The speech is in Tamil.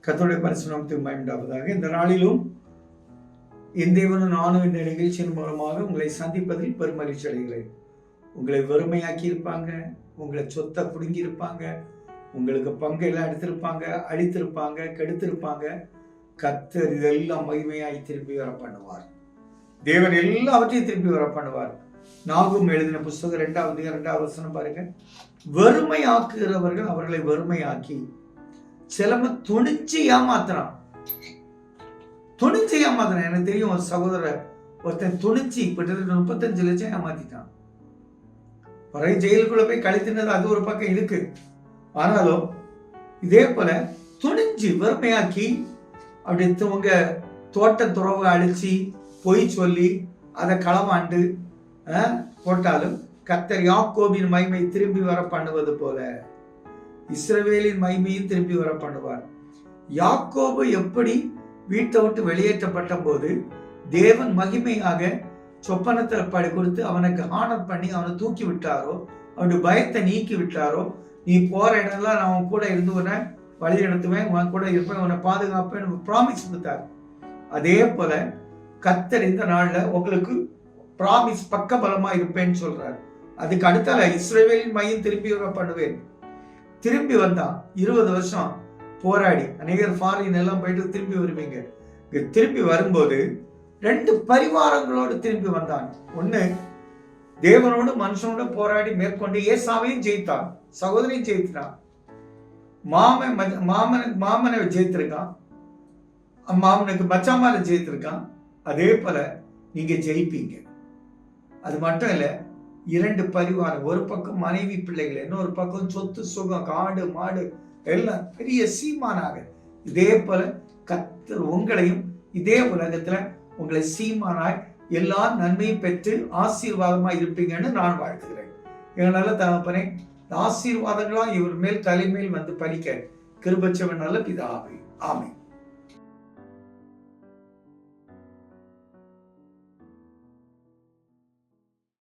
கர்த்தருடைய பரிசுத்த நாமத்துக்கு மகிமை உண்டாவதாக. இந்த நாளிலும் என் தேவனும் நானும் இந்த நிகழ்ச்சியின் மூலமாக உங்களை சந்திப்பதில் பெருமகிழ்ச்சி அடைகிறேன். உங்களை வெறுமையாக்கி இருப்பாங்க, உங்களை சொத்தை புடுங்கி இருப்பாங்க, உங்களுக்கு பங்கெல்லாம் எடுத்திருப்பாங்க, அழித்திருப்பாங்க, கெடுத்திருப்பாங்க. கர்த்தர் இதெல்லாம் மகிமையாய் திருப்பி வர பண்ணுவார். தேவன் எல்லாவற்றையும் திருப்பி வர பண்ணுவார். நாகும் எழுதின புஸ்தகம் 2வது வசனம் பாருங்க. வெறுமையாக்குகிறவர்கள் அவர்களை வெறுமையாக்கி சிலம துணிச்சு ஏமாத்துறான். எனக்கு தெரியும் ஒரு சகோதரர் ஒருத்தன் துணிச்சு கிட்டத்தட்ட 35 லட்சம் ஏமாத்திட்டான். பிறகு ஜெயிலுக்குள்ள போய் கழித்தினது அது ஒரு பக்கம் இருக்கு. ஆனாலும் இதே போல துணிஞ்சு வெறுமையாக்கி அப்படி உங்க தோட்ட துறவை அழிச்சு பொய் சொல்லி அதை களவாண்டு போட்டாலும் கர்த்தர் யாக்கோபின் மகிமை திரும்பி வர பண்ணுவது போல இஸ்ரவேலின் மகிமையும் திரும்பி வர பண்ணுவார். யாக்கோபு எப்படி வீட்டை விட்டு வெளியேற்றப்பட்ட போது தேவன் மகிமையாக சொப்பனத்தில் படி கொடுத்து அவனுக்கு ஆனர் பண்ணி அவனை தூக்கி விட்டாரோ, அவனுடைய பயத்தை நீக்கி விட்டாரோ, நீ போற இடம்லாம் நான் உன் கூட இருந்து உன்னை வழி நடத்துவேன், உன் கூட இருப்பேன், உன்னை பாதுகாப்பேன் ப்ராமிஸ் கொடுத்தார். அதே போல கர்த்தர் இந்த நாள்ல உங்களுக்கு ப்ராமிஸ் பக்க பலமா இருப்பேன்னு சொல்றாரு. அதுக்கு அடுத்தால இஸ்ரவேலின் மையம் திரும்பி வர பண்ணுவேன். திரும்பி வந்தான். 20 வருஷம் போராடி அநேகர் ஃபாரின் எல்லாம் போயிட்டு திரும்பி வருவீங்க. திரும்பி வரும்போது 2 பரிவாரங்களோடு திரும்பி வந்தான். ஒண்ணு தேவனோடு மனுஷனோட போராடி மேற்கொண்டு ஏசாவையும் ஜெயித்தான், சகோதரியும் ஜெயித்தான், மாமனை ஜெயித்திருக்கான், மாமனுக்கு மச்சாமாரை ஜெயித்திருக்கான். அதே போல நீங்க ஜெயிப்பீங்க. அது மட்டும் இல்ல, 2 பரிவாரம், ஒரு பக்கம் மனைவி பிள்ளைகள், இன்னொரு பக்கம் சொத்து சுகம், காடு மாடு எல்லாம் பெரிய சீமானாக. இதே போல கர்த்தர் உங்களையும் இதே உலகத்துல உங்களை சீமானாய் எல்லா நன்மையும் பெற்று ஆசீர்வாதமா இருப்பீங்கன்னு நான் வாழ்த்துகிறேன். எங்க நல்ல தகப்பனே, ஆசீர்வாதங்களா இவர் மேல் தலைமையில் வந்து பலிக்க கிருபைச்சவன் நல்ல பிதாவே. ஆமென்.